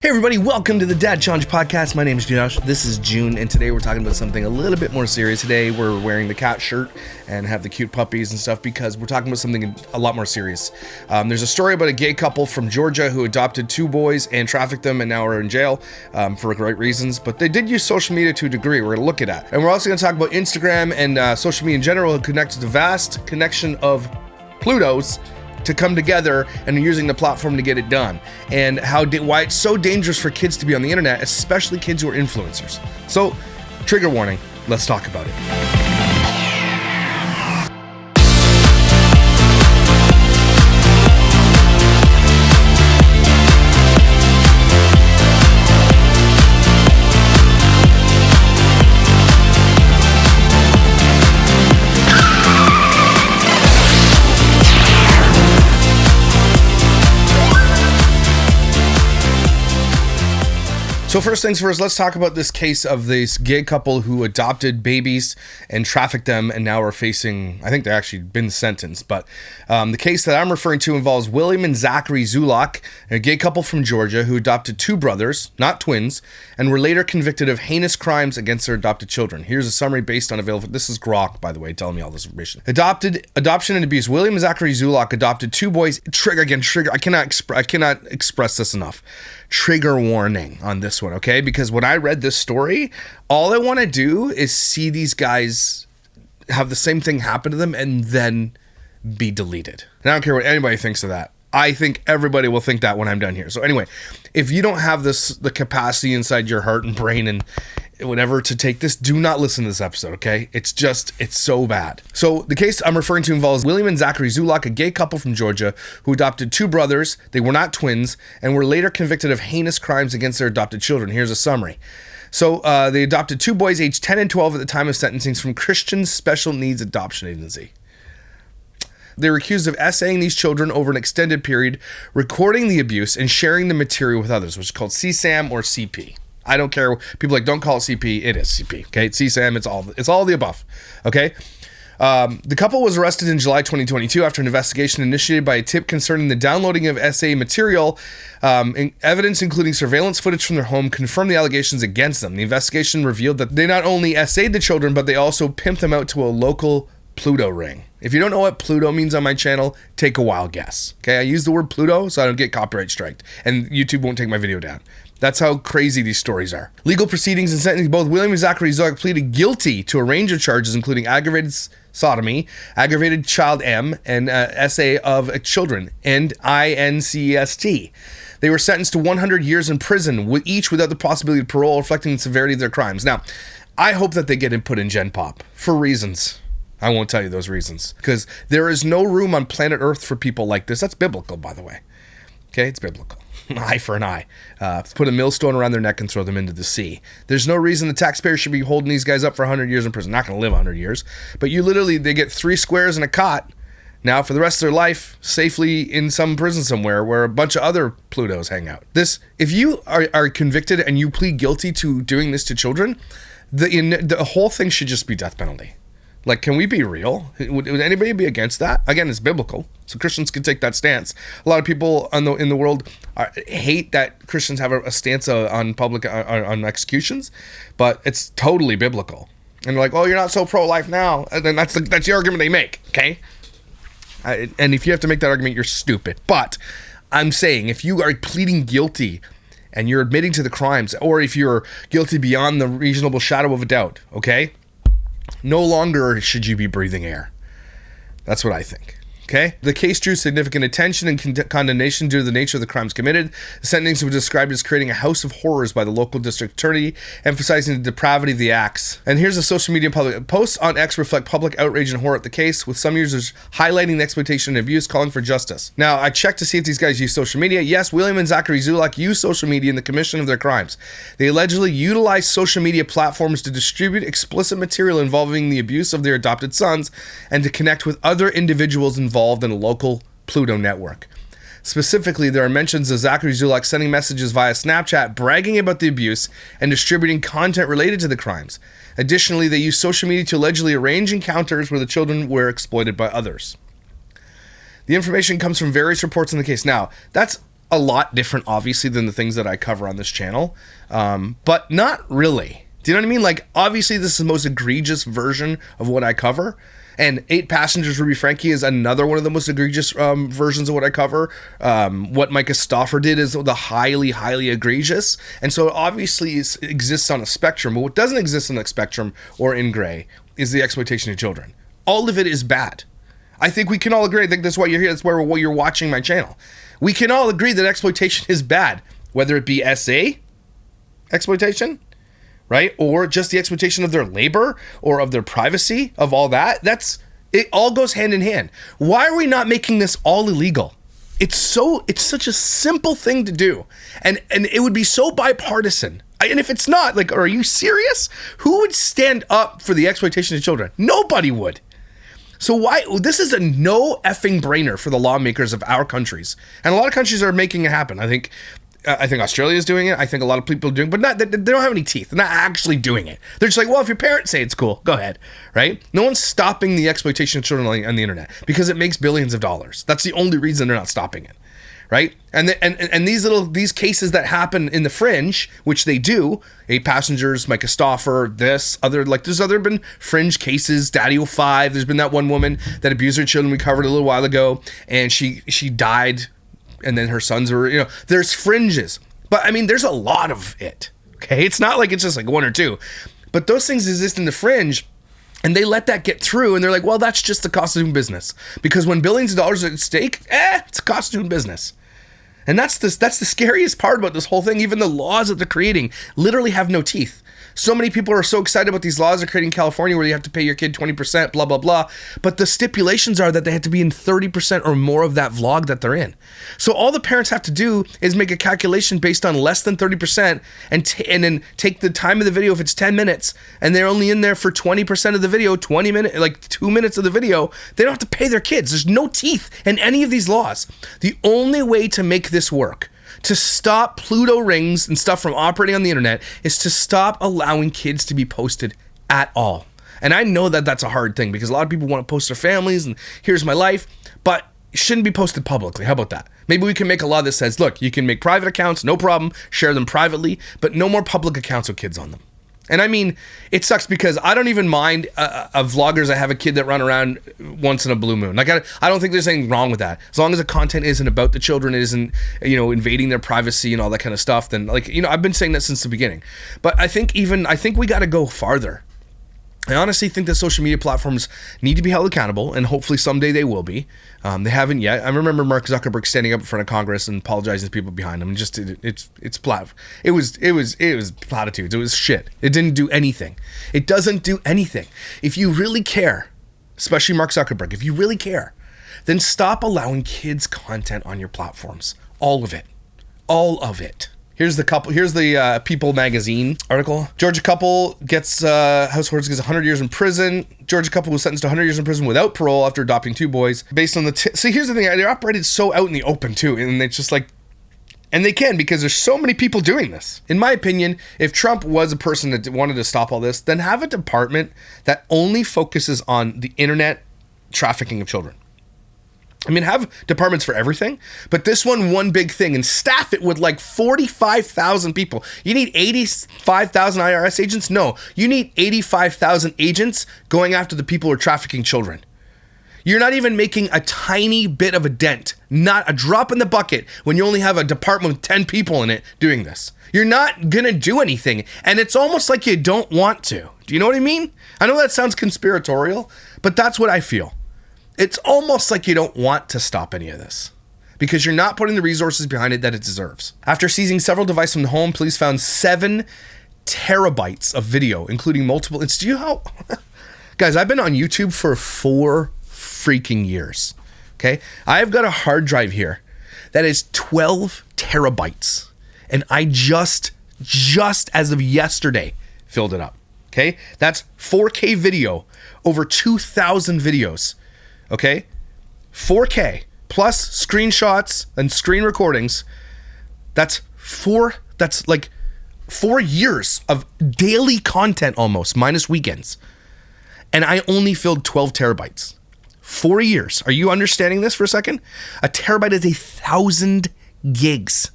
Hey everybody, welcome to the Dad Challenge Podcast. My name is Josh. This is June, and today we're talking about something a little bit more serious. Today we're wearing the cat shirt and have the cute puppies and stuff because we're talking about something a lot more serious. There's a story about a gay couple from Georgia who adopted two boys and trafficked them and now are in jail for great reasons, but they did use social media to a degree. We're going to look at that. And we're also going to talk about Instagram and social media in general and connect to the vast connection of Plutos to come together and using the platform to get it done, and why it's so dangerous for kids to be on the internet, especially kids who are influencers. So, trigger warning, let's talk about it. So first things first, let's talk about this case of this gay couple who adopted babies and trafficked them and now are facing, I think they've actually been sentenced, but the case that I'm referring to involves William and Zachary Zulak, a gay couple from Georgia who adopted two brothers, not twins, and were later convicted of heinous crimes against their adopted children. Here's a summary based on available, this is Grok, by the way, telling me all this information. Adoption and abuse. William and Zachary Zulak adopted two boys. I cannot express this enough. Trigger warning on this one, okay? Because when I read this story, all I want to do is see these guys have the same thing happen to them and then be deleted. And I don't care what anybody thinks of that. I think everybody will think that when I'm done here. So anyway, if you don't have the capacity inside your heart and brain and whatever to take this, do not listen to this episode, okay? It's so bad. So the case I'm referring to involves William and Zachary Zulak, a gay couple from Georgia who adopted two brothers. They were not twins and were later convicted of heinous crimes against their adopted children. Here's a summary. So they adopted two boys aged 10 and 12 at the time of sentencing from Christian Special Needs Adoption Agency. They were accused of essaying these children over an extended period, recording the abuse and sharing the material with others, which is called CSAM or CP. I don't care. People don't call it CP. It is CP. Okay, it's CSAM. It's all the above. Okay. The couple was arrested in July 2022 after an investigation initiated by a tip concerning the downloading of SA material. Evidence, including surveillance footage from their home, confirmed the allegations against them. The investigation revealed that they not only SA'd the children, but they also pimped them out to a local Pluto ring. If you don't know what Pluto means on my channel, take a wild guess. Okay, I use the word Pluto so I don't get copyright striked, and YouTube won't take my video down. That's how crazy these stories are. Legal proceedings and sentencing. Both William and Zachary Zulak pleaded guilty to a range of charges, including aggravated sodomy, aggravated child M, and SA of children, and INCEST. They were sentenced to 100 years in prison, each without the possibility of parole, reflecting the severity of their crimes. Now, I hope that they get put in Gen Pop for reasons. I won't tell you those reasons, because there is no room on planet Earth for people like this. That's biblical, by the way. Okay, it's biblical. Eye for an eye. Put a millstone around their neck and throw them into the sea. There's no reason the taxpayers should be holding these guys up for 100 years in prison. Not going to live 100 years. But they get 3 squares and a cot now for the rest of their life, safely in some prison somewhere where a bunch of other Plutos hang out. If you are convicted and you plead guilty to doing this to children, the whole thing should just be death penalty. Like, can we be real? Would anybody be against that? Again, it's biblical, so Christians can take that stance. A lot of people in the world hate that Christians have a stance on on executions, but it's totally biblical. And they're like, "Oh, you're not so pro-life now," and then that's the argument they make. Okay, and if you have to make that argument, you're stupid. But I'm saying, if you are pleading guilty and you're admitting to the crimes, or if you're guilty beyond the reasonable shadow of a doubt, okay. No longer should you be breathing air. That's what I think. Okay? The case drew significant attention and condemnation due to the nature of the crimes committed. The sentencing was described as creating a house of horrors by the local district attorney, emphasizing the depravity of the acts. And here's a social media public. Posts on X reflect public outrage and horror at the case, with some users highlighting the exploitation and abuse, calling for justice. Now, I checked to see if these guys use social media. Yes, William and Zachary Zulak use social media in the commission of their crimes. They allegedly utilized social media platforms to distribute explicit material involving the abuse of their adopted sons and to connect with other individuals involved in a local Pluto network. Specifically, there are mentions of Zachary Zulak sending messages via Snapchat bragging about the abuse and distributing content related to the crimes. Additionally, they used social media to allegedly arrange encounters where the children were exploited by others. The information comes from various reports in the case. Now, that's a lot different, obviously, than the things that I cover on this channel, but not really. Do you know what I mean? Like, obviously, this is the most egregious version of what I cover. And 8 Passengers Ruby Frankie is another one of the most egregious versions of what I cover. What Micah Stauffer did is the highly, highly egregious. And so it obviously exists on a spectrum. But what doesn't exist on the spectrum or in gray is the exploitation of children. All of it is bad. I think we can all agree. I think that's why you're here. That's why you're watching my channel. We can all agree that exploitation is bad, whether it be SA exploitation, right? Or just the exploitation of their labor or of their privacy, of all that. It all goes hand in hand. Why are we not making this all illegal? It's such a simple thing to do. And it would be so bipartisan. And if it's not, like, are you serious? Who would stand up for the exploitation of children? Nobody would. So why, this is a no effing brainer for the lawmakers of our countries. And a lot of countries are making it happen. I think Australia is doing it. I think a lot of people are doing it, but they don't have any teeth. They're not actually doing it. They're just like, well, if your parents say it's cool, go ahead, right? No one's stopping the exploitation of children on the internet because it makes billions of dollars. That's the only reason they're not stopping it, right? And these cases that happen in the fringe, which they do, 8 Passengers, Micah Stauffer, there's been fringe cases, Daddy 05. There's been that one woman that abused her children we covered a little while ago, and she died. And then her sons were, there's fringes. But I mean, there's a lot of it, okay? It's not like it's just like 1 or 2. But those things exist in the fringe, and they let that get through, and they're like, well, that's just the cost of doing business. Because when billions of dollars are at stake, it's a cost of doing business. And that's the scariest part about this whole thing. Even the laws that they're creating literally have no teeth. So many people are so excited about these laws they're creating in California where you have to pay your kid 20%, blah, blah, blah. But the stipulations are that they have to be in 30% or more of that vlog that they're in. So all the parents have to do is make a calculation based on less than 30% and then take the time of the video if it's 10 minutes and they're only in there for 20% of the video, 20 minutes, like 2 minutes of the video. They don't have to pay their kids. There's no teeth in any of these laws. The only way to make this work, to stop Pluto rings and stuff from operating on the internet, is to stop allowing kids to be posted at all. And I know that that's a hard thing because a lot of people want to post their families and here's my life, but it shouldn't be posted publicly. How about that? Maybe we can make a law that says, look, you can make private accounts, no problem, share them privately, but no more public accounts with kids on them. And I mean, it sucks because I don't even mind vloggers that have a kid that run around once in a blue moon. Like, I don't think there's anything wrong with that. As long as the content isn't about the children, it isn't, invading their privacy and all that kind of stuff, then, I've been saying that since the beginning. But I think we got to go farther. I honestly think that social media platforms need to be held accountable, and hopefully someday they will be. They haven't yet. I remember Mark Zuckerberg standing up in front of Congress and apologizing to people behind him. It was platitudes. It was shit. It didn't do anything. It doesn't do anything. If you really care, especially Mark Zuckerberg, if you really care, then stop allowing kids' content on your platforms. All of it. All of it. Here's the People magazine article. Georgia couple gets households gets 100 years in prison. Georgia couple was sentenced to 100 years in prison without parole after adopting 2 boys. Based on see, here's the thing. They're operated so out in the open too, and it's just like, and they can because there's so many people doing this. In my opinion, if Trump was a person that wanted to stop all this, then have a department that only focuses on the internet trafficking of children. I mean, have departments for everything, but this one big thing, and staff it with like 45,000 people. You need 85,000 IRS agents? No, you need 85,000 agents going after the people who are trafficking children. You're not even making a tiny bit of a dent, not a drop in the bucket, when you only have a department with 10 people in it doing this. You're not gonna do anything, and it's almost like you don't want to. Do you know what I mean? I know that sounds conspiratorial, but that's what I feel. It's almost like you don't want to stop any of this because you're not putting the resources behind it that it deserves. After seizing several devices from the home, police found 7 terabytes of video, including multiple. Do you know how? Guys, I've been on YouTube for 4 freaking years. Okay. I've got a hard drive here that is 12 terabytes. And I just as of yesterday filled it up. Okay. That's 4K video, over 2,000 videos. Okay, 4K plus screenshots and screen recordings. That's like 4 years of daily content almost, minus weekends. And I only filled 12 terabytes. 4 years. Are you understanding this for a second? A terabyte is 1,000 gigs.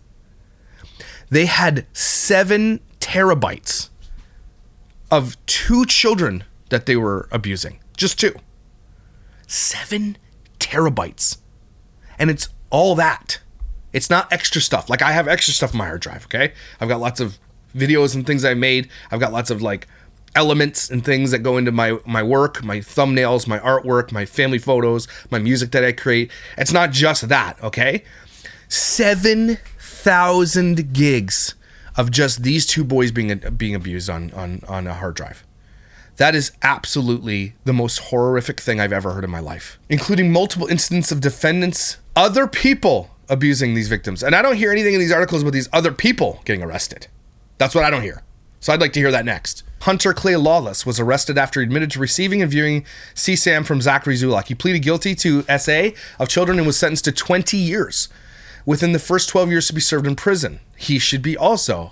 They had 7 terabytes of 2 children that they were abusing. Just 2. 7 terabytes. And it's all that. It's not extra stuff. Like, I have extra stuff on my hard drive, okay? I've got lots of videos and things I made. I've got lots of, like, elements and things that go into my work, my thumbnails, my artwork, my family photos, my music that I create. It's not just that, okay? 7,000 gigs of just these 2 boys being abused on a hard drive. That is absolutely the most horrific thing I've ever heard in my life, including multiple incidents of defendants, other people abusing these victims. And I don't hear anything in these articles about these other people getting arrested. That's what I don't hear. So I'd like to hear that next. Hunter Clay Lawless was arrested after he admitted to receiving and viewing CSAM from Zachary Zulak. He pleaded guilty to SA of children and was sentenced to 20 years. Within the first 12 years to be served in prison. He should be also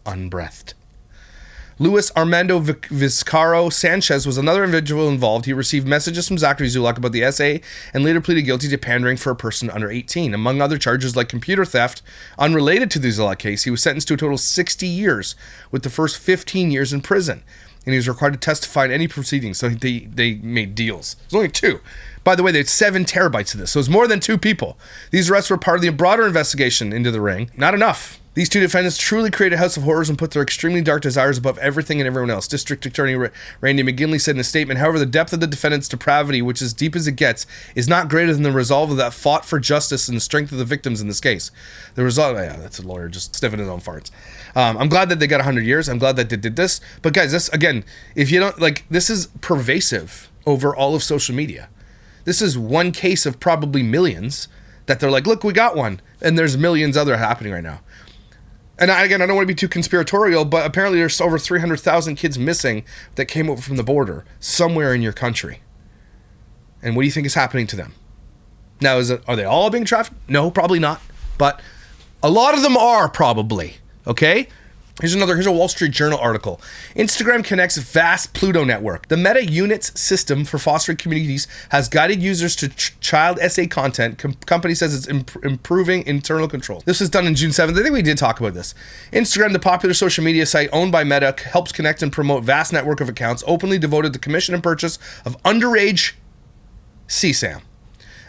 unbreathed. Luis Armando Vizcarro Sanchez was another individual involved. He received messages from Zachary Zulak about the SA and later pleaded guilty to pandering for a person under 18. Among other charges like computer theft, unrelated to the Zulak case, he was sentenced to a total of 60 years, with the first 15 years in prison. And he was required to testify in any proceedings, so they made deals. There's only 2. By the way, they had 7 terabytes of this, so it's more than 2 people. These arrests were part of the broader investigation into the ring. Not enough. These 2 defendants truly created a house of horrors and put their extremely dark desires above everything and everyone else. District Attorney Randy McGinley said in a statement, however, the depth of the defendants' depravity, which is deep as it gets, is not greater than the resolve of that fought for justice and the strength of the victims in this case. The result, yeah, that's a lawyer just sniffing his own farts. I'm glad that they got 100 years. I'm glad that they did this. But guys, this, again, if you don't, like, this is pervasive over all of social media. This is one case of probably millions that they're like, look, we got one. And there's millions other happening right now. And again, I don't want to be too conspiratorial, but apparently there's over 300,000 kids missing that came over from the border somewhere in your country. And what do you think is happening to them? Now, are they all being trafficked? No, probably not. But a lot of them are probably, okay? Here's a Wall Street Journal article. Instagram connects vast Pluto network. The Meta Units system for fostering communities has guided users to child SA content. Company says it's improving internal control. This was done on June 7th. I think we did talk about this. Instagram, the popular social media site owned by Meta, helps connect and promote vast network of accounts openly devoted to commission and purchase of underage CSAM.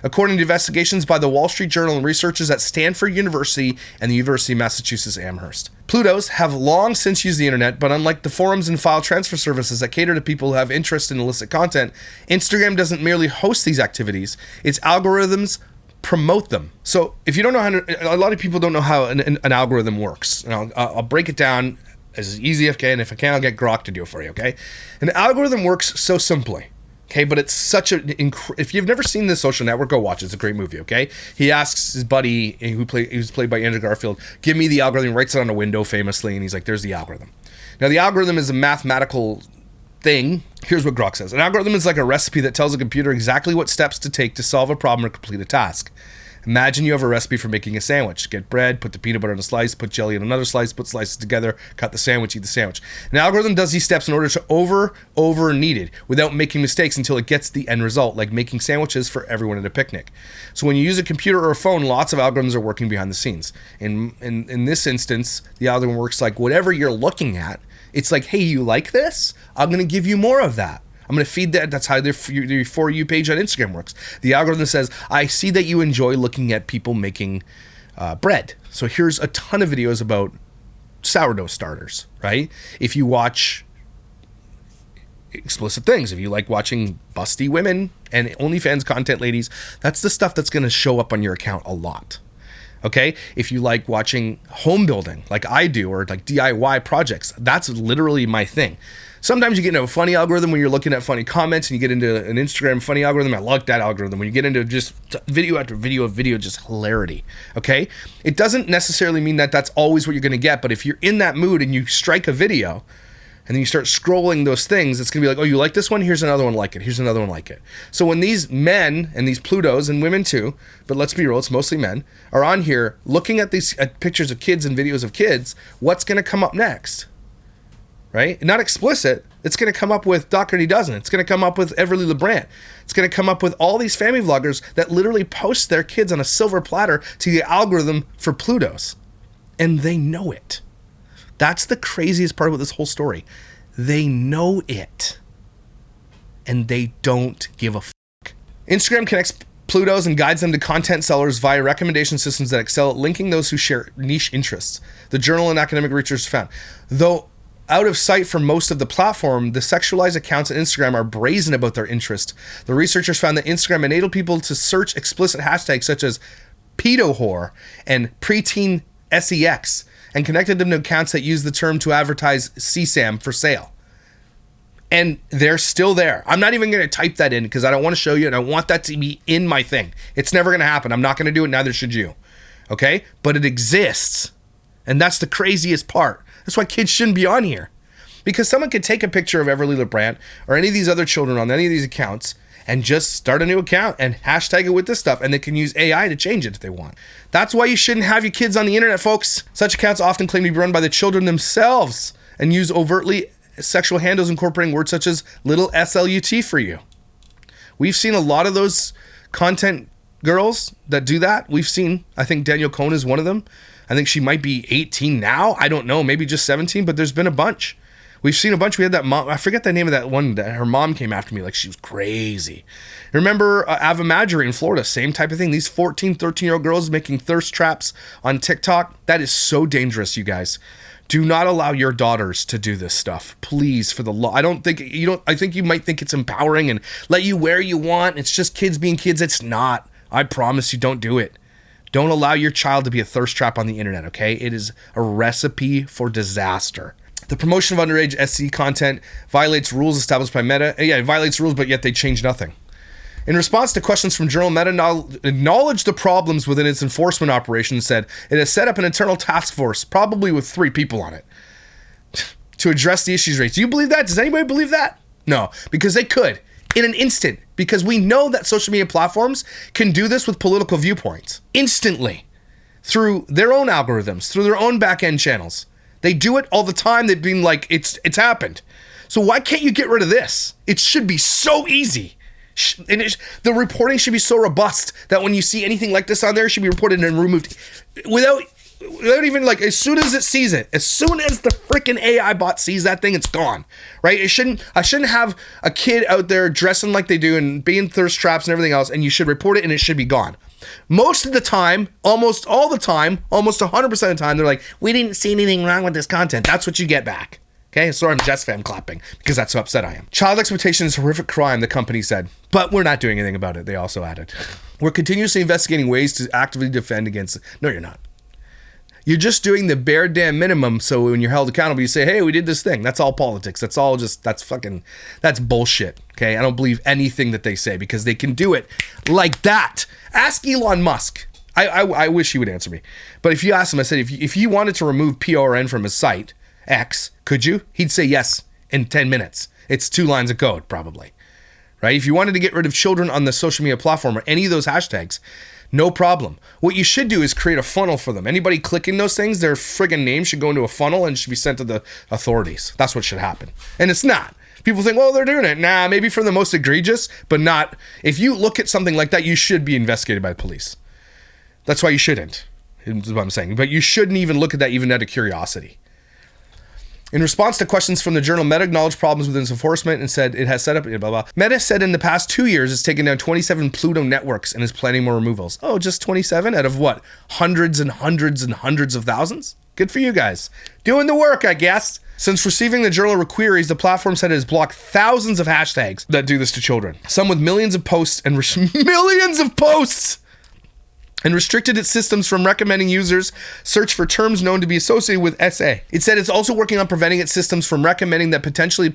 According to investigations by the Wall Street Journal and researchers at Stanford University and the University of Massachusetts Amherst. Plutos have long since used the internet, but unlike the forums and file transfer services that cater to people who have interest in illicit content, Instagram doesn't merely host these activities, its algorithms promote them. So if you don't know how to, a lot of people don't know how an algorithm works. And I'll break it down as easy as I can. If I can, I'll get Grok to do it for you, okay? An algorithm works so simply. Okay, but it's such if you've never seen The Social Network, go watch it. It's a great movie, okay? He asks his buddy, he was played by Andrew Garfield, give me the algorithm. He writes it on a window famously, and he's like, there's the algorithm. Now, the algorithm is a mathematical thing. Here's what Grok says. An algorithm is like a recipe that tells a computer exactly what steps to take to solve a problem or complete a task. Imagine you have a recipe for making a sandwich. Get bread, put the peanut butter on a slice, put jelly on another slice, put slices together, cut the sandwich, eat the sandwich. An algorithm does these steps in order to over needed without making mistakes until it gets the end result, like making sandwiches for everyone at a picnic. So when you use a computer or a phone, lots of algorithms are working behind the scenes. In this instance, the algorithm works like whatever you're looking at, it's like, hey, you like this? I'm going to give you more of that. I'm going to feed that. That's how the For You page on Instagram works. The algorithm says, I see that you enjoy looking at people making bread. So here's a ton of videos about sourdough starters, right? If you watch explicit things, if you like watching busty women and OnlyFans content, ladies, that's the stuff that's going to show up on your account a lot. Okay? If you like watching home building like I do, or like DIY projects, that's literally my thing. Sometimes you get into a funny algorithm when you're looking at funny comments, and you get into an Instagram funny algorithm. I like that algorithm. When you get into just video after video of video, just hilarity, okay? It doesn't necessarily mean that that's always what you're going to get, but if you're in that mood and you strike a video, and then you start scrolling those things, it's going to be like, oh, you like this one? Here's another one like it. Here's another one like it. So when these men, and these Plutos, and women too, but let's be real, it's mostly men, are on here looking at these pictures of kids and videos of kids, what's going to come up next? Right? Not explicit, It's going to come up with Doherty Doesn't. It's going to come up with Everly LeBrant. It's going to come up with all these family vloggers that literally post their kids on a silver platter to the algorithm for Plutos. And they know it. That's the craziest part about this whole story. They know it. And they don't give a fuck. Instagram connects Plutos and guides them to content sellers via recommendation systems that excel at linking those who share niche interests. The journal and academic research found. Though out of sight for most of the platform, the sexualized accounts on Instagram are brazen about their interest. The researchers found that Instagram enabled people to search explicit hashtags such as pedo whore and preteen sex and connected them to accounts that use the term to advertise CSAM for sale. And they're still there. I'm not even going to type that in because I don't want to show you and I want that to be in my thing. It's never going to happen. I'm not going to do it. Neither should you. Okay? But it exists. And that's the craziest part. That's why kids shouldn't be on here. Because someone could take a picture of Everly LeBrant or any of these other children on any of these accounts and just start a new account and hashtag it with this stuff, and they can use AI to change it if they want. That's why you shouldn't have your kids on the internet, folks. Such accounts often claim to be run by the children themselves and use overtly sexual handles incorporating words such as little SLUT for you. We've seen a lot of those content girls that do that. We've seen, I think Danielle Cohn is one of them. I think she might be 18 now. I don't know, maybe just 17, but there's been a bunch. We've seen a bunch. We had that mom, I forget the name of that one, that her mom came after me like she was crazy. Remember Ava Madgery in Florida, same type of thing. These 14, 13-year-old girls making thirst traps on TikTok. That is so dangerous, you guys. Do not allow your daughters to do this stuff. Please, for the law. I think you might think it's empowering and let you wear you want. It's just kids being kids. It's not. I promise you, don't do it. Don't allow your child to be a thirst trap on the internet, okay? It is a recipe for disaster. The promotion of underage SC content violates rules established by Meta. Yeah, it violates rules, but yet they change nothing. In response to questions from Journal, Meta acknowledged the problems within its enforcement operation and said it has set up an internal task force, probably with 3 people on it, to address the issues raised. Do you believe that? Does anybody believe that? No, because they could in an instant, because we know that social media platforms can do this with political viewpoints instantly through their own algorithms, through their own back-end channels. They do it all the time. They've been like, it's happened. So why can't you get rid of this? It should be so easy. And the reporting should be so robust that when you see anything like this on there, it should be reported and removed without even, like, as soon as it sees it, as soon as the freaking AI bot sees that thing, it's gone, right? I shouldn't have a kid out there dressing like they do and being thirst traps and everything else, and you should report it and it should be gone. Most of the time, almost all the time, almost 100% of the time, they're like, we didn't see anything wrong with this content. That's what you get back. Okay, sorry, I'm just fan clapping because that's how upset I am. Child exploitation is a horrific crime, the company said, but we're not doing anything about it, they also added. We're continuously investigating ways to actively defend against it. No, you're not. You're just doing the bare damn minimum, so when you're held accountable, you say, hey, we did this thing. That's all politics. That's all just, that's bullshit, okay? I don't believe anything that they say because they can do it like that. Ask Elon Musk. I wish he would answer me. But if you ask him, I said, if you wanted to remove PRN from his site, X, could you? He'd say yes in 10 minutes. It's 2 lines of code, probably, right? If you wanted to get rid of children on the social media platform or any of those hashtags, no problem. What you should do is create a funnel for them. Anybody clicking those things, their friggin' name should go into a funnel and should be sent to the authorities. That's what should happen. And it's not. People think, well, they're doing it. Nah, maybe for the most egregious, but not. If you look at something like that, you should be investigated by the police. That's why you shouldn't, is what I'm saying. But you shouldn't even look at that even out of curiosity. In response to questions from the journal, Meta acknowledged problems with its enforcement and said it has set up, blah, blah. Meta said in the past 2 years it's taken down 27 Pluto networks and is planning more removals. Oh, just 27 out of what? Hundreds and hundreds and hundreds of thousands? Good for you guys. Doing the work, I guess. Since receiving the journal queries, the platform said it has blocked thousands of hashtags that do this to children. Some with millions of posts and millions of posts! And restricted its systems from recommending users search for terms known to be associated with SA. It said it's also working on preventing its systems from recommending that potentially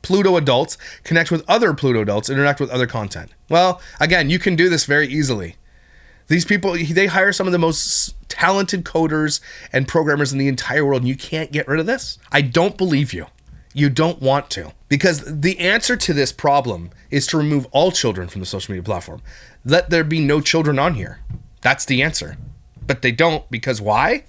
Pluto adults connect with other Pluto adults, interact with other content. Well, again, you can do this very easily. These people, they hire some of the most talented coders and programmers in the entire world, and you can't get rid of this? I don't believe you. You don't want to. Because the answer to this problem is to remove all children from the social media platform. Let there be no children on here. That's the answer. But they don't, because why?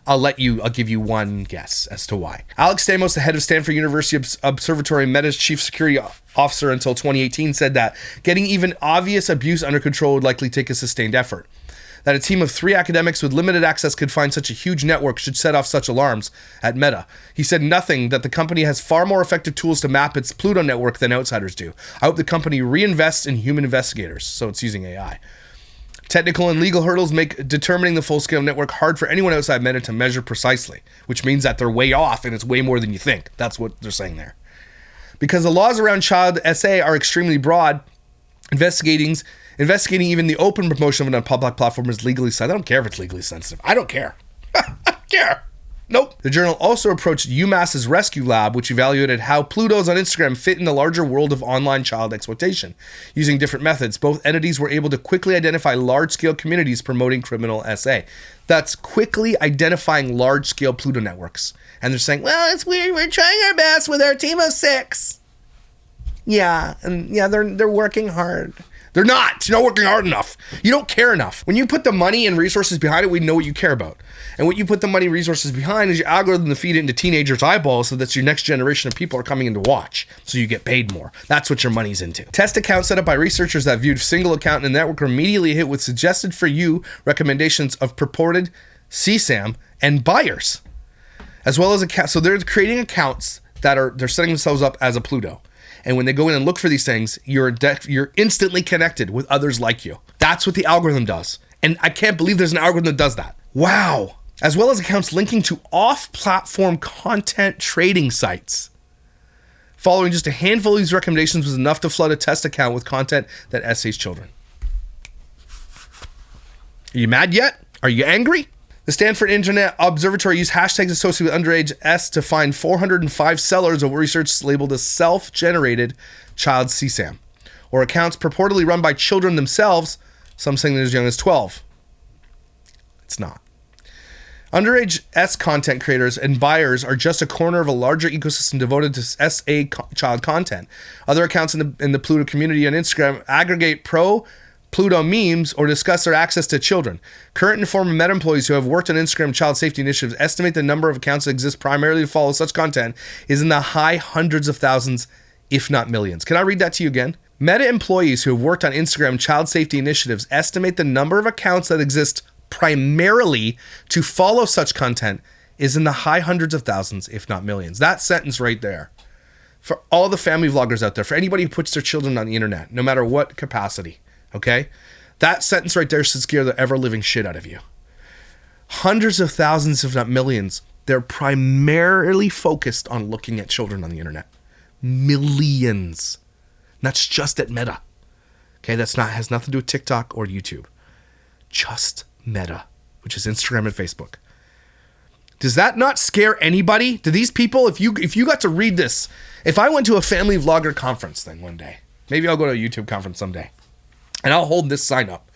I'll give you one guess as to why. Alex Stamos, the head of Stanford University Observatory, Meta's chief security officer until 2018, said that getting even obvious abuse under control would likely take a sustained effort. That a team of 3 academics with limited access could find such a huge network should set off such alarms at Meta. He said nothing that the company has far more effective tools to map its Pluto network than outsiders do. I hope the company reinvests in human investigators, so it's using AI. Technical and legal hurdles make determining the full-scale network hard for anyone outside Meta to measure precisely, which means that they're way off and it's way more than you think. That's what they're saying there. Because the laws around child SA are extremely broad, investigating even the open promotion of a public platform is legally sensitive. I don't care if it's legally sensitive. I don't care. I don't care. Nope. The journal also approached UMass's Rescue Lab, which evaluated how Plutos on Instagram fit in the larger world of online child exploitation. Using different methods, both entities were able to quickly identify large-scale communities promoting criminal SA. That's quickly identifying large-scale Pluto networks. And they're saying, well, it's weird. We're trying our best with our team of 6. Yeah, and yeah, they're working hard. They're not. You're not working hard enough. You don't care enough. When you put the money and resources behind it, we know what you care about. And what you put the money and resources behind is your algorithm to feed it into teenagers' eyeballs so that your next generation of people are coming in to watch. So you get paid more. That's what your money's into. Test accounts set up by researchers that viewed single account in the network were immediately hit with suggested for you recommendations of purported CSAM and buyers. As well as accounts. So they're creating accounts they're setting themselves up as a Pluto. And when they go in and look for these things, you're instantly connected with others like you. That's what the algorithm does. And I can't believe there's an algorithm that does that. Wow. As well as accounts linking to off-platform content trading sites. Following just a handful of these recommendations was enough to flood a test account with content that essays children. Are you mad yet? Are you angry? The Stanford Internet Observatory used hashtags associated with underage S to find 405 sellers of research labeled as self-generated child CSAM, or accounts purportedly run by children themselves, some saying they're as young as 12. It's not. Underage S content creators and buyers are just a corner of a larger ecosystem devoted to SA child content. Other accounts in the Pluto community on Instagram aggregate Pluto memes or discuss their access to children. Current and former Meta employees who have worked on Instagram child safety initiatives estimate the number of accounts that exist primarily to follow such content is in the high hundreds of thousands, if not millions. Can I read that to you again? Meta employees who have worked on Instagram child safety initiatives estimate the number of accounts that exist primarily to follow such content is in the high hundreds of thousands, if not millions. That sentence right there. For all the family vloggers out there, for anybody who puts their children on the internet, no matter what capacity. Okay? That sentence right there should scare the ever-living shit out of you. Hundreds of thousands, if not millions, they're primarily focused on looking at children on the internet. Millions. And that's just at Meta. Okay, has nothing to do with TikTok or YouTube. Just Meta, which is Instagram and Facebook. Does that not scare anybody? Do these people, if you got to read this, if I went to a family vlogger conference thing one day, maybe I'll go to a YouTube conference someday, and I'll hold this sign up.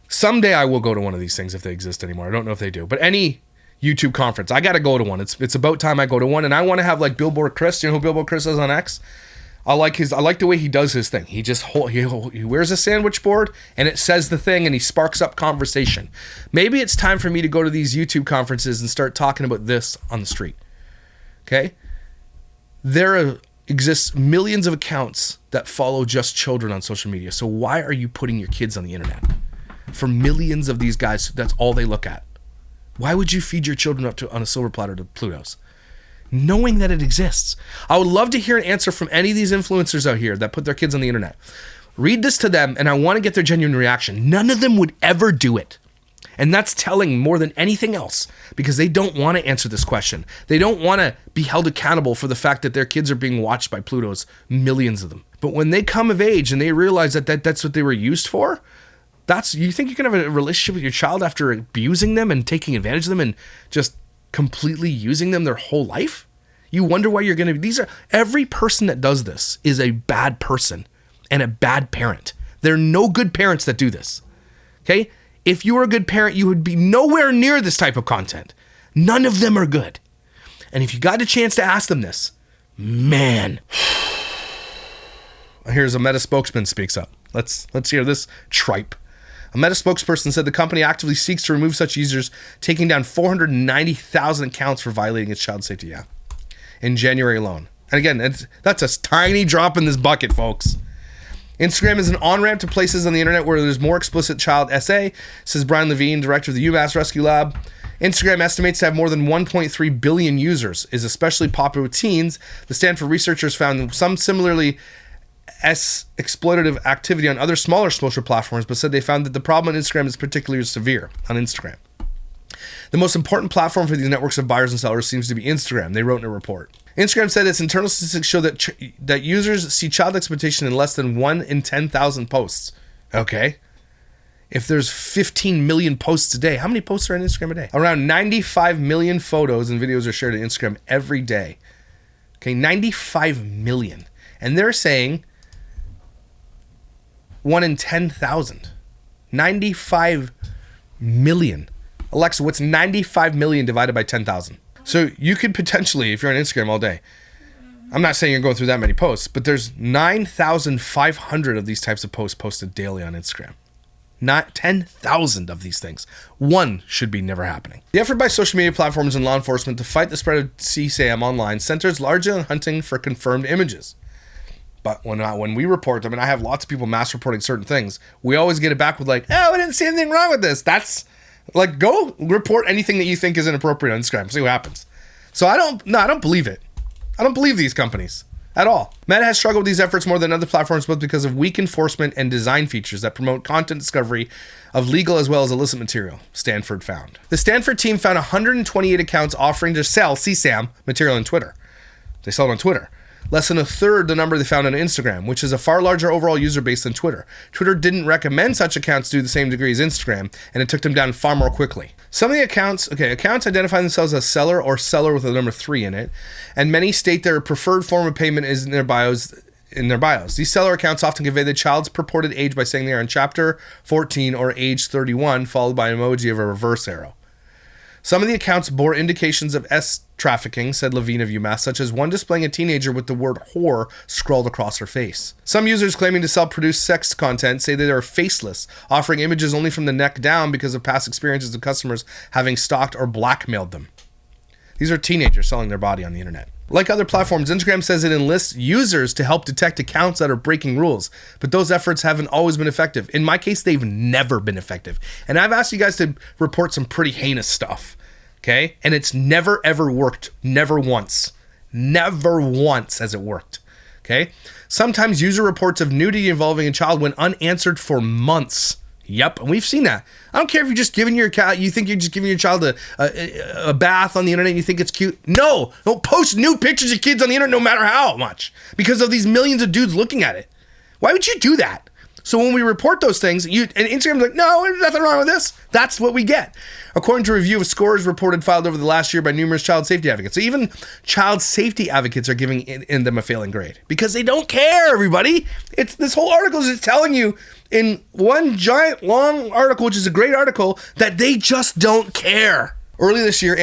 Someday I will go to one of these things if they exist anymore. I don't know if they do. But any YouTube conference, I got to go to one. It's about time I go to one. And I want to have like Billboard Chris. You know who Billboard Chris is on X? I like the way he does his thing. He just he wears a sandwich board and it says the thing and he sparks up conversation. Maybe it's time for me to go to these YouTube conferences and start talking about this on the street. Okay? There exists millions of accounts that follow just children on social media. So why are you putting your kids on the internet? For millions of these guys, that's all they look at. Why would you feed your children up on a silver platter to Plutos? Knowing that it exists. I would love to hear an answer from any of these influencers out here that put their kids on the internet. Read this to them and I want to get their genuine reaction. None of them would ever do it. And that's telling more than anything else because they don't want to answer this question. They don't want to be held accountable for the fact that their kids are being watched by Plutos, millions of them. But when they come of age and they realize that that's what they were used for, you think you can have a relationship with your child after abusing them and taking advantage of them and just completely using them their whole life? You wonder why you're going to every person that does this is a bad person and a bad parent. There are no good parents that do this. Okay? If you were a good parent, you would be nowhere near this type of content. None of them are good. And if you got a chance to ask them this, man. Here's a Meta spokesman speaks up. Let's hear this tripe. A Meta spokesperson said the company actively seeks to remove such users, taking down 490,000 accounts for violating its child safety app in January alone. And again, that's a tiny drop in this bucket, folks. Instagram is an on-ramp to places on the internet where there's more explicit child SA, says Brian Levine, director of the UMass Rescue Lab. Instagram estimates to have more than 1.3 billion users, is especially popular with teens. The Stanford researchers found some similarly exploitative activity on other smaller social platforms, but said they found that the problem on Instagram is particularly severe on Instagram. The most important platform for these networks of buyers and sellers seems to be Instagram, they wrote in a report. Instagram said its internal statistics show that users see child exploitation in less than 1 in 10,000 posts. Okay. If there's 15 million posts a day, how many posts are on Instagram a day? Around 95 million photos and videos are shared on Instagram every day. Okay, 95 million. And they're saying 1 in 10,000. 95 million. Alexa, what's 95 million divided by 10,000? So you could potentially, if you're on Instagram all day, I'm not saying you're going through that many posts, but there's 9,500 of these types of posts posted daily on Instagram. Not 10,000 of these things. One should be never happening. The effort by social media platforms and law enforcement to fight the spread of CSAM online centers largely on hunting for confirmed images. But when we report them, and I have lots of people mass reporting certain things, we always get it back with like, oh, I didn't see anything wrong with this. That's like, go report anything that you think is inappropriate on Instagram. See what happens. So I don't believe it. I don't believe these companies at all. Meta has struggled with these efforts more than other platforms, both because of weak enforcement and design features that promote content discovery of legal as well as illicit material, Stanford found. The Stanford team found 128 accounts offering to sell CSAM material on Twitter. They sell it on Twitter. Less than a third the number they found on Instagram, which is a far larger overall user base than Twitter. Twitter didn't recommend such accounts to the same degree as Instagram, and it took them down far more quickly. Some of the accounts identify themselves as seller or seller with a number 3 in it, and many state their preferred form of payment is in their bios. These seller accounts often convey the child's purported age by saying they are in chapter 14 or age 31, followed by an emoji of a reverse arrow. Some of the accounts bore indications of trafficking, said Levine of UMass, such as one displaying a teenager with the word whore scrawled across her face. Some users claiming to self-produce sex content say that they are faceless, offering images only from the neck down because of past experiences of customers having stalked or blackmailed them. These are teenagers selling their body on the internet. Like other platforms, Instagram says it enlists users to help detect accounts that are breaking rules, but those efforts haven't always been effective. In my case, they've never been effective. And I've asked you guys to report some pretty heinous stuff, okay? And it's never, ever worked. Never once. Never once has it worked, okay? Sometimes user reports of nudity involving a child went unanswered for months. Yep, and we've seen that. I don't care if you're just giving your cat, you think you're just giving your child a bath on the internet and you think it's cute. No, don't post nude pictures of kids on the internet no matter how much because of these millions of dudes looking at it. Why would you do that? So when we report those things, and Instagram's like, no, there's nothing wrong with this. That's what we get. According to a review of scores reported filed over the last year by numerous child safety advocates. So even child safety advocates are giving in them a failing grade because they don't care, everybody. This whole article is just telling you in one giant long article, which is a great article, that they just don't care. Early this year,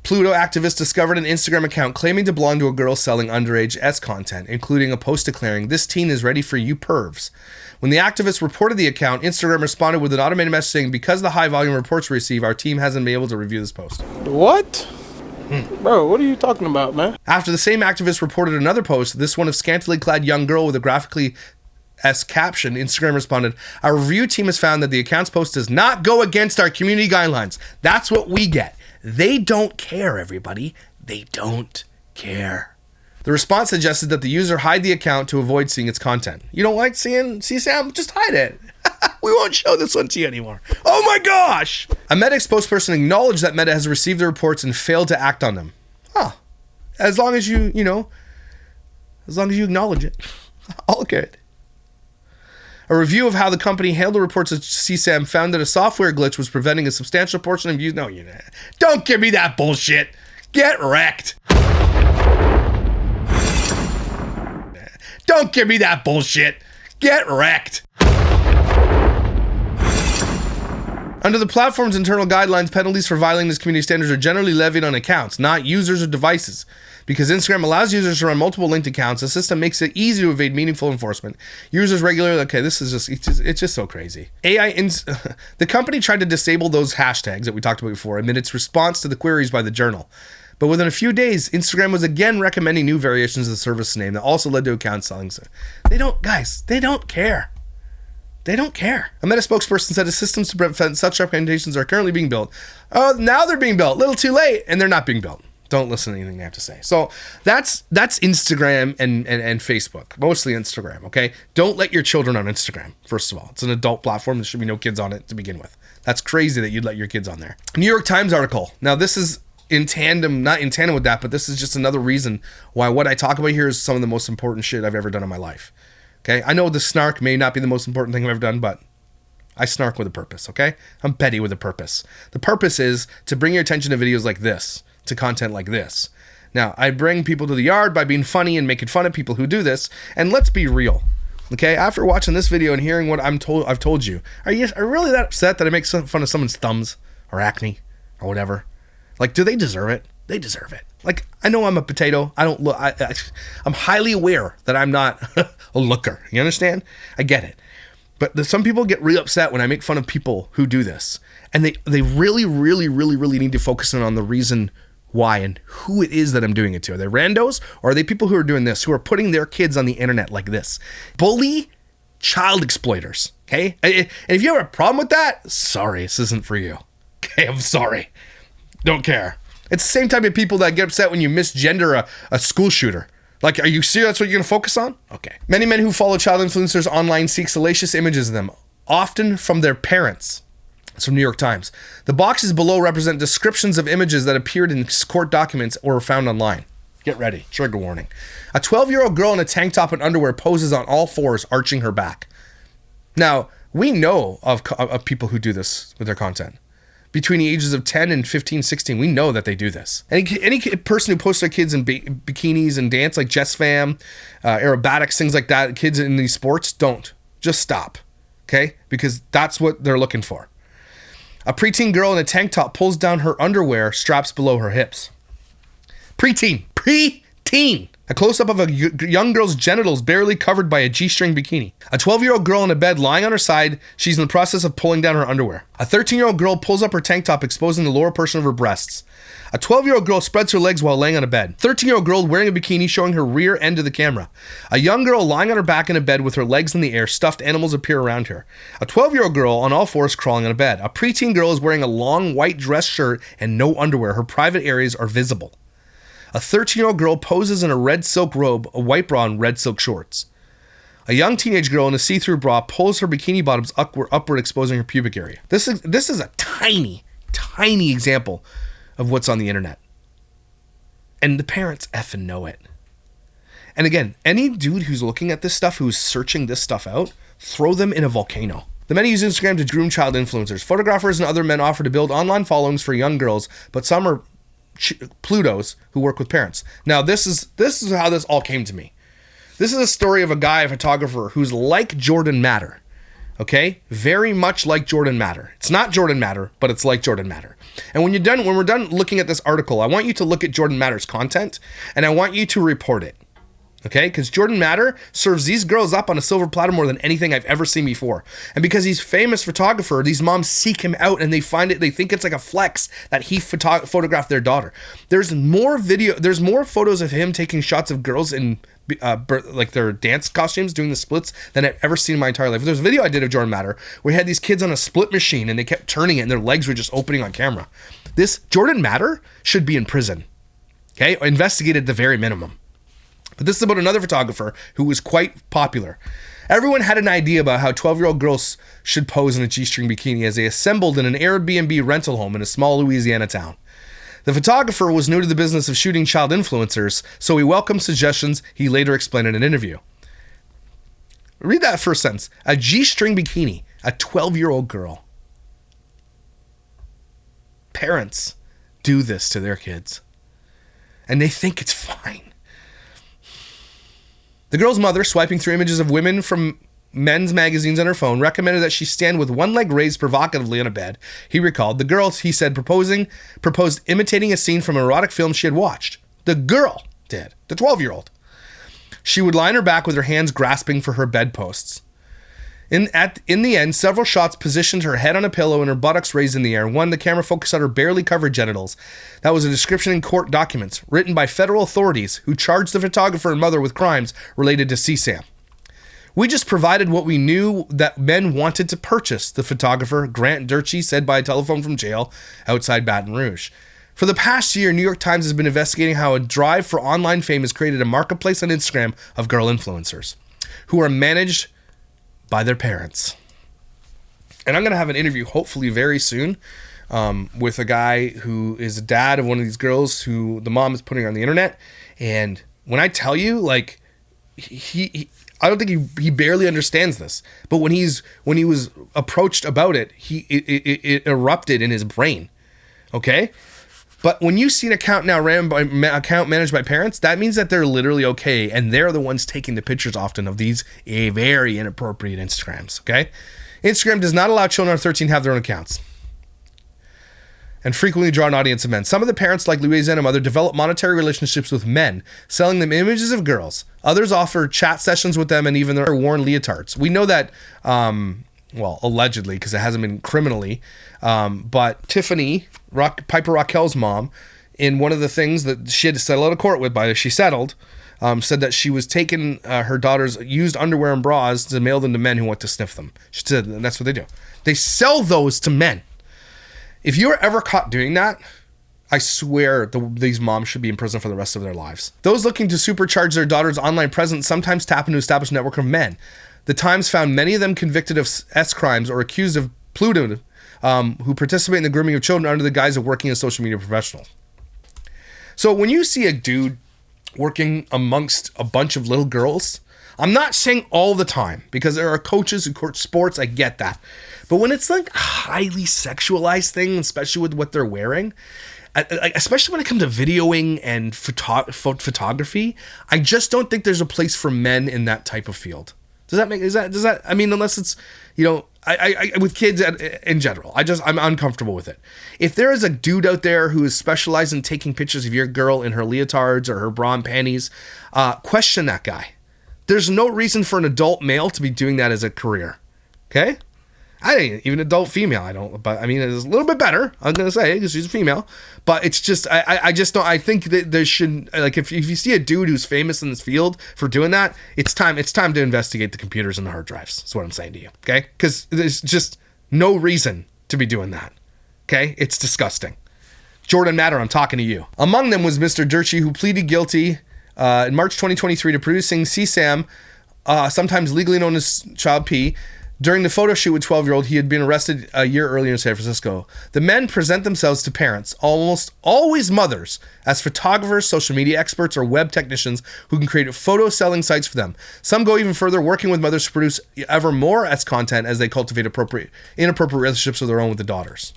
Pluto activists discovered an Instagram account claiming to belong to a girl selling underage content, including a post declaring, "This teen is ready for you pervs." When the activists reported the account, Instagram responded with an automated message saying, "Because of the high volume reports we receive, our team hasn't been able to review this post." What? Bro, what are you talking about, man? After the same activist reported another post, this one of scantily clad young girl with a graphically caption, Instagram responded, "Our review team has found that the account's post does not go against our community guidelines." That's what we get. They don't care, everybody. They don't care. The response suggested that the user hide the account to avoid seeing its content. You don't like seeing CSAM? Just hide it. We won't show this one to you anymore. Oh my gosh! A Meta spokesperson acknowledged that Meta has received the reports and failed to act on them. Huh. As long as you acknowledge it. All good. A review of how the company handled the reports of CSAM found that a software glitch was preventing a substantial portion of views. No, don't give me that bullshit. Get wrecked. Don't give me that bullshit. Get wrecked. Under the platform's internal guidelines, penalties for violating this community standards are generally levied on accounts, not users or devices. Because Instagram allows users to run multiple linked accounts, the system makes it easy to evade meaningful enforcement. Users regularly, okay, this is it's just so crazy. The company tried to disable those hashtags that we talked about before amid its response to the queries by the journal. But within a few days, Instagram was again recommending new variations of the service name that also led to accounts selling. They don't care. They don't care. A Meta spokesperson said the systems to prevent such recommendations are currently being built. Oh, now they're being built. Little too late, and they're not being built. Don't listen to anything they have to say. So that's Instagram and Facebook, mostly Instagram, okay? Don't let your children on Instagram, first of all. It's an adult platform. There should be no kids on it to begin with. That's crazy that you'd let your kids on there. New York Times article. Now, this is not in tandem with that, but this is just another reason why what I talk about here is some of the most important shit I've ever done in my life. Okay, I know the snark may not be the most important thing I've ever done, but I snark with a purpose, okay? I'm petty with a purpose. The purpose is to bring your attention to videos like this, to content like this. Now, I bring people to the yard by being funny and making fun of people who do this, and let's be real, okay? After watching this video and hearing what I've told you, are you really that upset that I make fun of someone's thumbs or acne or whatever? Like, do they deserve it? They deserve it. Like, I know I'm a potato. I don't look. I'm highly aware that I'm not a looker. You understand? I get it. But some people get really upset when I make fun of people who do this, and they really, really, really, really need to focus in on the reason why and who it is that I'm doing it to. Are they randos, or are they people who are doing this, who are putting their kids on the internet like this? Bully child exploiters. Okay, and if you have a problem with that, sorry, this isn't for you. Okay, I'm sorry. Don't care. It's the same type of people that get upset when you misgender a school shooter. Like, are you serious? That's what you're going to focus on? Okay. Many men who follow child influencers online seek salacious images of them, often from their parents. It's from New York Times. The boxes below represent descriptions of images that appeared in court documents or were found online. Get ready. Trigger warning. A 12-year-old girl in a tank top and underwear poses on all fours, arching her back. Now, we know of people who do this with their content. Between the ages of 10 and 15, 16, we know that they do this. Any person who posts their kids in bikinis and dance, like Jess Fam, aerobatics, things like that, kids in these sports, don't. Just stop, okay? Because that's what they're looking for. A preteen girl in a tank top pulls down her underwear, straps below her hips. Preteen. A close-up of a young girl's genitals barely covered by a G-string bikini. A 12-year-old girl in a bed lying on her side. She's in the process of pulling down her underwear. A 13-year-old girl pulls up her tank top, exposing the lower portion of her breasts. A 12-year-old girl spreads her legs while laying on a bed. 13-year-old girl wearing a bikini showing her rear end to the camera. A young girl lying on her back in a bed with her legs in the air. Stuffed animals appear around her. A 12-year-old girl on all fours crawling on a bed. A preteen girl is wearing a long white dress shirt and no underwear. Her private areas are visible. A 13-year-old girl poses in a red silk robe, a white bra, and red silk shorts. A young teenage girl in a see-through bra pulls her bikini bottoms upward, exposing her pubic area. This is a tiny example of what's on the internet. And the parents effing know it. And again, any dude who's looking at this stuff, who's searching this stuff out, throw them in a volcano. The men use Instagram to groom child influencers. Photographers and other men offer to build online followings for young girls, but some are Plutos who work with parents. Now, this is how this all came to me. This is a story of a guy, a photographer, who's like Jordan Matter. Okay? Very much like Jordan Matter. It's not Jordan Matter, but it's like Jordan Matter. And when we're done looking at this article, I want you to look at Jordan Matter's content, and I want you to report it. Okay? Because Jordan Matter serves these girls up on a silver platter more than anything I've ever seen before. And because he's a famous photographer, these moms seek him out and they think it's like a flex that he photographed their daughter. There's more photos of him taking shots of girls in like their dance costumes doing the splits than I've ever seen in my entire life. There's a video I did of Jordan Matter where he had these kids on a split machine and they kept turning it and their legs were just opening on camera. This Jordan Matter should be in prison. Okay? Investigated at the very minimum. But this is about another photographer who was quite popular. Everyone had an idea about how 12-year-old girls should pose in a G-string bikini as they assembled in an Airbnb rental home in a small Louisiana town. The photographer was new to the business of shooting child influencers, so he welcomed suggestions he later explained in an interview. Read that first sentence. A G-string bikini, a 12-year-old girl. Parents do this to their kids, and they think it's fine. The girl's mother, swiping through images of women from men's magazines on her phone, recommended that she stand with one leg raised provocatively on a bed. He recalled the girl, he said, proposed imitating a scene from an erotic film she had watched. The girl did, the 12-year-old. She would lie on her back with her hands grasping for her bedposts. In the end, several shots positioned her head on a pillow and her buttocks raised in the air. One, the camera focused on her barely covered genitals. That was a description in court documents written by federal authorities who charged the photographer and mother with crimes related to CSAM. We just provided what we knew that men wanted to purchase, the photographer Grant Durchie said by a telephone from jail outside Baton Rouge. For the past year, New York Times has been investigating how a drive for online fame has created a marketplace on Instagram of girl influencers who are managed by their parents. And I'm going to have an interview hopefully very soon with a guy who is a dad of one of these girls who the mom is putting on the internet. And when I tell you, like, he I don't think he barely understands this. But when he was approached about it, it erupted in his brain. Okay? But when you see an account now account managed by parents, that means that they're literally okay, and they're the ones taking the pictures often of these very inappropriate Instagrams, okay? Instagram does not allow children under 13 to have their own accounts and frequently draw an audience of men. Some of the parents, like Louisa and her mother, develop monetary relationships with men, selling them images of girls. Others offer chat sessions with them and even their worn leotards. We know that, well, allegedly, because it hasn't been criminally, but Tiffany, Piper Raquel's mom, in one of the things that she had to settle out of court with, she settled, said that she was taking her daughter's used underwear and bras to mail them to men who want to sniff them. She said that's what they do. They sell those to men. If you're ever caught doing that, I swear these moms should be in prison for the rest of their lives. Those looking to supercharge their daughter's online presence sometimes tap into an established network of men. The Times found many of them convicted of S crimes or accused of Plutos, who participate in the grooming of children under the guise of working as social media professionals. So when you see a dude working amongst a bunch of little girls, I'm not saying all the time, because there are coaches who coach sports, I get that. But when it's like a highly sexualized thing, especially with what they're wearing, especially when it comes to videoing and photography, I just don't think there's a place for men in that type of field. Does that, I mean, unless it's, you know, I with kids in general, I'm uncomfortable with it. If there is a dude out there who is specialized in taking pictures of your girl in her leotards or her bra and panties, question that guy. There's no reason for an adult male to be doing that as a career. Okay? I ain't even adult female. I don't, but I mean, it's a little bit better. I'm going to say, because she's a female, but it's just, I just don't, I think that there should, like, if you see a dude who's famous in this field for doing that, it's time to investigate the computers and the hard drives. That's what I'm saying to you. Okay. Because there's just no reason to be doing that. Okay. It's disgusting. Jordan Matter, I'm talking to you. Among them was Mr. Durchie, who pleaded guilty in March 2023 to producing CSAM, sometimes legally known as Child P. During the photo shoot with 12-year-old, he had been arrested a year earlier in San Francisco. The men present themselves to parents, almost always mothers, as photographers, social media experts, or web technicians who can create photo selling sites for them. Some go even further, working with mothers to produce ever more S content as they cultivate inappropriate relationships of their own with the daughters.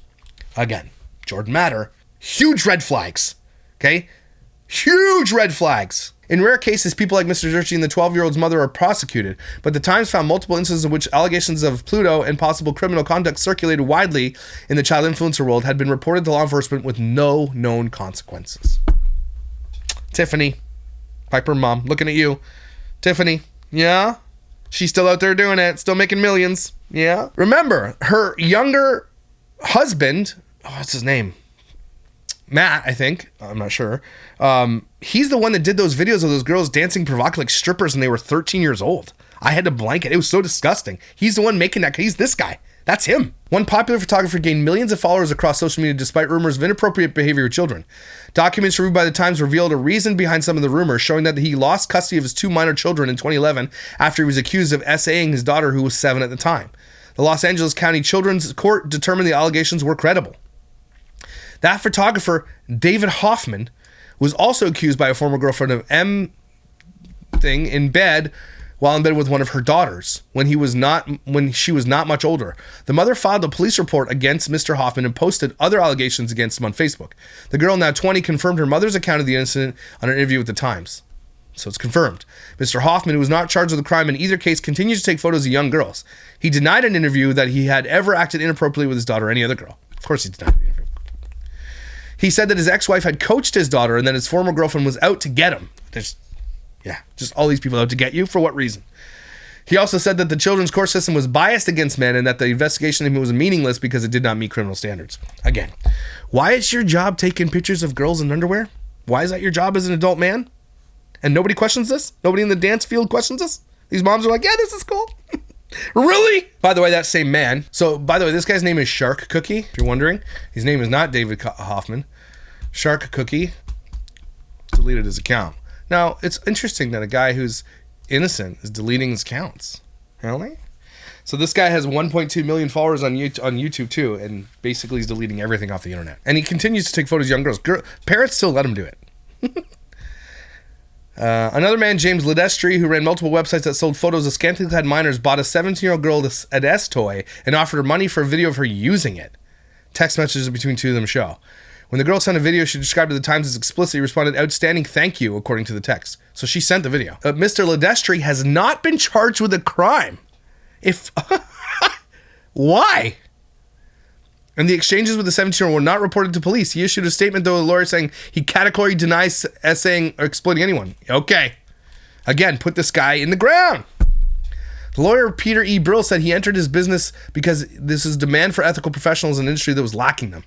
Again, Jordan Matter, huge red flags. Okay? Huge red flags. In rare cases, people like Mr. Durchie and the 12-year-old's mother are prosecuted, but the Times found multiple instances in which allegations of Pluto and possible criminal conduct circulated widely in the child influencer world had been reported to law enforcement with no known consequences. Tiffany, Piper mom, looking at you. Tiffany, yeah? She's still out there doing it, still making millions, yeah? Remember, her younger husband, what's his name? Matt, I think. I'm not sure. He's the one that did those videos of those girls dancing provocatively like strippers and they were 13 years old. I had to blank it. It was so disgusting. He's the one making that. He's this guy. That's him. One popular photographer gained millions of followers across social media despite rumors of inappropriate behavior with children. Documents reviewed by the Times revealed a reason behind some of the rumors, showing that he lost custody of his two minor children in 2011 after he was accused of SAing his daughter, who was 7 at the time. The Los Angeles County Children's Court determined the allegations were credible. That photographer, David Hoffman, was also accused by a former girlfriend of in bed while in bed with one of her daughters when she was not much older. The mother filed a police report against Mr. Hoffman and posted other allegations against him on Facebook. The girl, now 20, confirmed her mother's account of the incident on an interview with the Times. So it's confirmed. Mr. Hoffman, who was not charged with a crime in either case, continues to take photos of young girls. He denied in an interview that he had ever acted inappropriately with his daughter or any other girl. Of course he denied the interview. He said that his ex-wife had coached his daughter and that his former girlfriend was out to get him. Just all these people out to get you. For what reason? He also said that the children's court system was biased against men and that the investigation of him was meaningless because it did not meet criminal standards. Again, why is your job taking pictures of girls in underwear? Why is that your job as an adult man? And nobody questions this? Nobody in the dance field questions this? These moms are like, yeah, this is cool. Really? By the way, that same man. So, by the way, this guy's name is Shark Cookie, if you're wondering. His name is not David Hoffman. Shark Cookie deleted his account. Now, it's interesting that a guy who's innocent is deleting his accounts. Really? So this guy has 1.2 million followers on YouTube too, and basically he's deleting everything off the internet. And he continues to take photos of young girls. Parents still let him do it. Another man, James Ledestri, who ran multiple websites that sold photos of scantily clad minors, bought a 17-year-old girl an S toy and offered her money for a video of her using it. Text messages between two of them show. When the girl sent a video she described to the Times as explicit, he responded, "Outstanding, thank you," according to the text. So she sent the video. Mr. Ledestri has not been charged with a crime. Why? And the exchanges with the 17-year-old were not reported to police. He issued a statement, though, a lawyer saying he categorically denies essaying or exploiting anyone. Okay. Again, put this guy in the ground. The lawyer, Peter E. Brill, said he entered his business because this is demand for ethical professionals in an industry that was lacking them.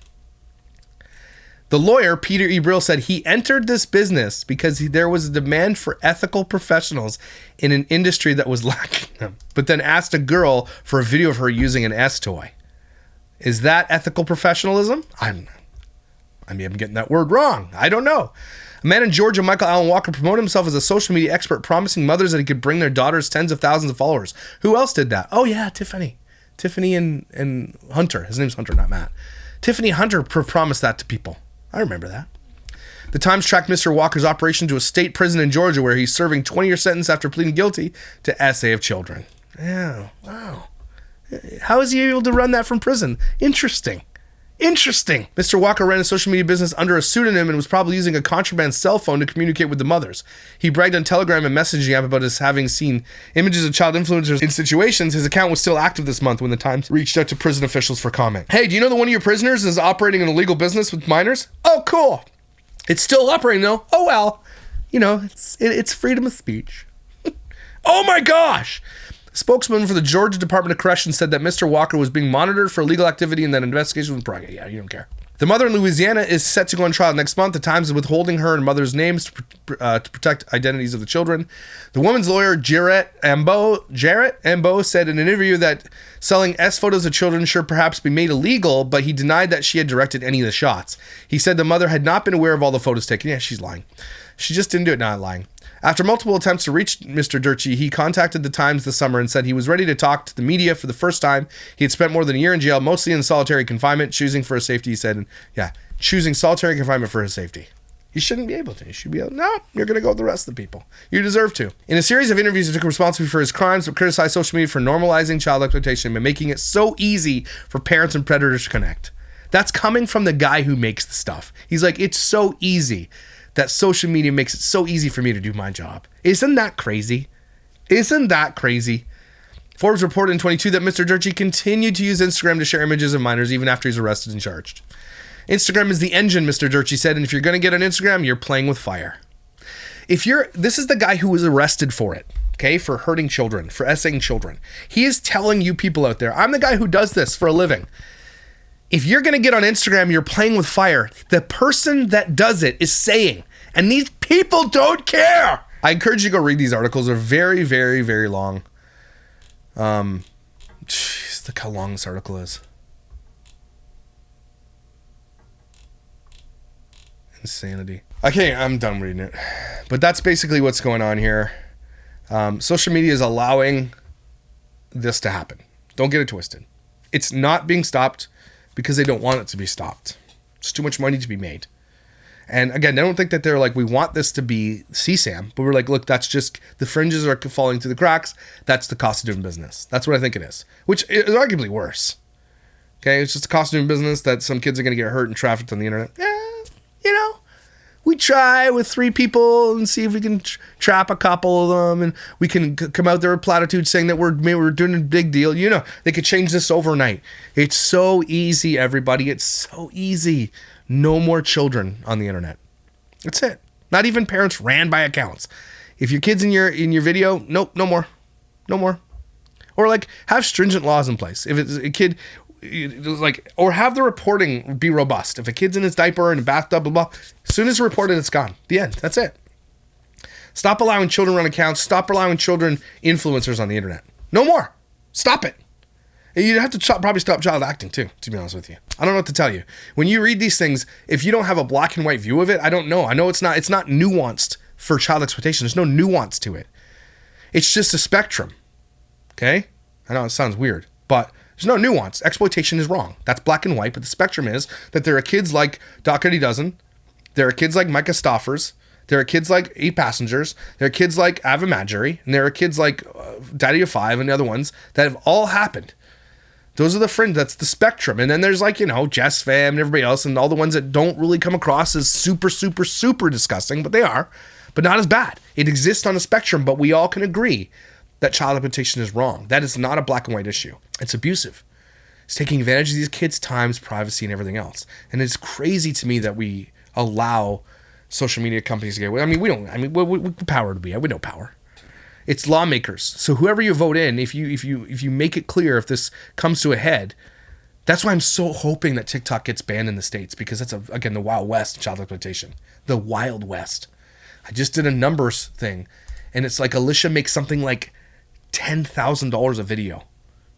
The lawyer, Peter E. Brill, said he entered this business because there was a demand for ethical professionals in an industry that was lacking them, but then asked a girl for a video of her using an S toy. Is that ethical professionalism? I'm getting that word wrong. I don't know. A man in Georgia, Michael Allen Walker, promoted himself as a social media expert, promising mothers that he could bring their daughters tens of thousands of followers. Who else did that? Oh yeah, Tiffany and Hunter. His name's Hunter, not Matt. Tiffany Hunter promised that to people. I remember that. The Times tracked Mr. Walker's operation to a state prison in Georgia where he's serving 20-year sentence after pleading guilty to essay of children. Yeah, wow. How is he able to run that from prison? Interesting. Mr. Walker ran a social media business under a pseudonym and was probably using a contraband cell phone to communicate with the mothers. He bragged on Telegram and messaging app about his having seen images of child influencers in situations. His account was still active this month when the Times reached out to prison officials for comment. Hey, do you know that one of your prisoners is operating an illegal business with minors? Oh, cool. It's still operating though. Oh, well. You know, it's freedom of speech. Oh my gosh. Spokesman for the Georgia Department of Corrections said that Mr. Walker was being monitored for illegal activity and that investigation was progress. Yeah, you don't care. The mother in Louisiana is set to go on trial next month. The Times is withholding her and mother's names to protect identities of the children. The woman's lawyer, Jarrett Ambo, said in an interview that selling S photos of children should perhaps be made illegal, but he denied that she had directed any of the shots. He said the mother had not been aware of all the photos taken. Yeah, she's lying. She just didn't do it, not lying. After multiple attempts to reach Mr. Durchie, he contacted the Times this summer and said he was ready to talk to the media for the first time. He had spent more than a year in jail, mostly in solitary confinement, choosing for his safety, he said. And yeah, choosing solitary confinement for his safety. He shouldn't be able to. He should be able to. No, you're going to go with the rest of the people. You deserve to. In a series of interviews, he took responsibility for his crimes, but criticized social media for normalizing child exploitation and making it so easy for parents and predators to connect. That's coming from the guy who makes the stuff. He's like, it's so easy. That social media makes it so easy for me to do my job. Isn't that crazy? Forbes reported in 22 that Mr. Durchie continued to use Instagram to share images of minors even after he's arrested and charged. Instagram is the engine, Mr. Durchie said, and if you're going to get on Instagram, you're playing with fire. This is the guy who was arrested for it, okay, for hurting children, for essaying children. He is telling you people out there, I'm the guy who does this for a living. If you're going to get on Instagram, you're playing with fire. The person that does it is saying, and these people don't care. I encourage you to go read these articles. They're very, very, very long. Jeez, look how long this article is. Insanity. Okay, I'm done reading it. But that's basically what's going on here. Social media is allowing this to happen. Don't get it twisted. It's not being stopped because they don't want it to be stopped. It's too much money to be made. And again, I don't think that they're like, we want this to be CSAM, but we're like, look, that's just, the fringes are falling through the cracks. That's the cost of doing business. That's what I think it is, which is arguably worse. Okay, it's just a cost of doing business that some kids are going to get hurt and trafficked on the internet. Yeah, we try with 3 people and see if we can trap a couple of them, and we can come out there with platitudes saying that we're doing a big deal. You know, they could change this overnight. It's so easy, everybody. It's so easy. No more children on the internet. That's it. Not even parents ran by accounts. If your kid's in your video, nope, no more. No more. Or like have stringent laws in place. If it's a kid, like, or have the reporting be robust. If a kid's in his diaper in a bathtub, blah, blah, as soon as it's reported, it's gone. The end. That's it. Stop allowing children run accounts. Stop allowing children influencers on the internet. No more. Stop it. And you'd have to probably stop child acting too, to be honest with you. I don't know what to tell you. When you read these things, if you don't have a black and white view of it, I don't know. I know it's not nuanced for child exploitation. There's no nuance to it. It's just a spectrum. Okay? I know it sounds weird, but there's no nuance. Exploitation is wrong. That's black and white, but the spectrum is that there are kids like Doc Eddie Dozen, there are kids like Micah Stoffers, there are kids like 8 Passengers, there are kids like Ava Madgery, and there are kids like Daddy of 5 and the other ones that have all happened. Those are the fringe. That's the spectrum. And then there's like, Jess Fam and everybody else and all the ones that don't really come across as super, super, super disgusting, but they are, but not as bad. It exists on a spectrum, but we all can agree that child exploitation is wrong. That is not a black and white issue. It's abusive. It's taking advantage of these kids' times, privacy, and everything else. And it's crazy to me that we allow social media companies to get away. I mean, what power do we have? We know power. It's lawmakers. So whoever you vote in, if you make it clear, if this comes to a head, that's why I'm so hoping that TikTok gets banned in the States, because that's again the Wild West of child exploitation. The Wild West. I just did a numbers thing, and it's like Alicia makes something like $10,000 a video,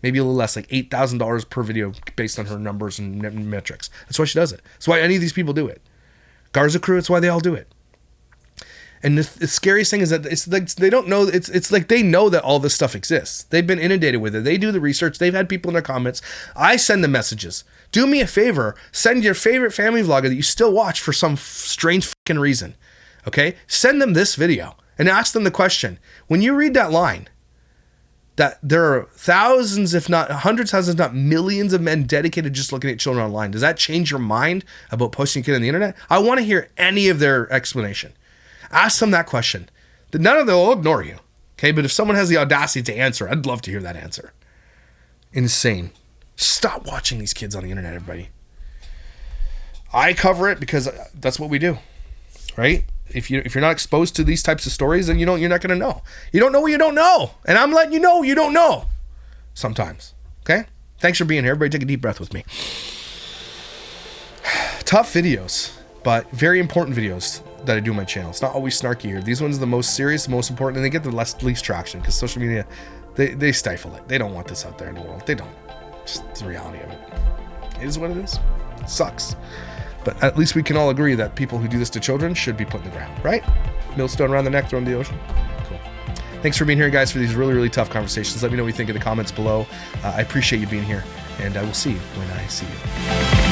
maybe a little less, like $8,000 per video based on her numbers and metrics. That's why she does it. That's why any of these people do it. Garza Crew, it's why they all do it. And the scariest thing is that it's like they don't know. It's like they know that all this stuff exists. They've been inundated with it. They do the research. They've had people in their comments. I send the messages. Do me a favor. Send your favorite family vlogger that you still watch for some strange fucking reason. Okay? Send them this video and ask them the question. When you read that line, that there are thousands, if not hundreds, thousands, if not millions of men dedicated just looking at children online, does that change your mind about posting a kid on the internet? I want to hear any of their explanation. Ask them that question. None of them will ignore you. Okay, but if someone has the audacity to answer, I'd love to hear that answer. Insane. Stop watching these kids on the internet, everybody. I cover it because that's what we do, right? If you're not exposed to these types of stories, then you're not going to know. You don't know what you don't know, and I'm letting you know you don't know. Sometimes, okay? Thanks for being here. Everybody, take a deep breath with me. Tough videos, but very important videos that I do on my channel. It's not always snarky here. These ones are the most serious, most important, and they get the least traction because social media, they stifle it. They don't want this out there in the world. They don't. Just the reality of it. It is what it is. It sucks. But at least we can all agree that people who do this to children should be put in the ground, right? Millstone around the neck, thrown in the ocean. Cool. Thanks for being here, guys, for these really, really tough conversations. Let me know what you think in the comments below. I appreciate you being here, and I will see you when I see you.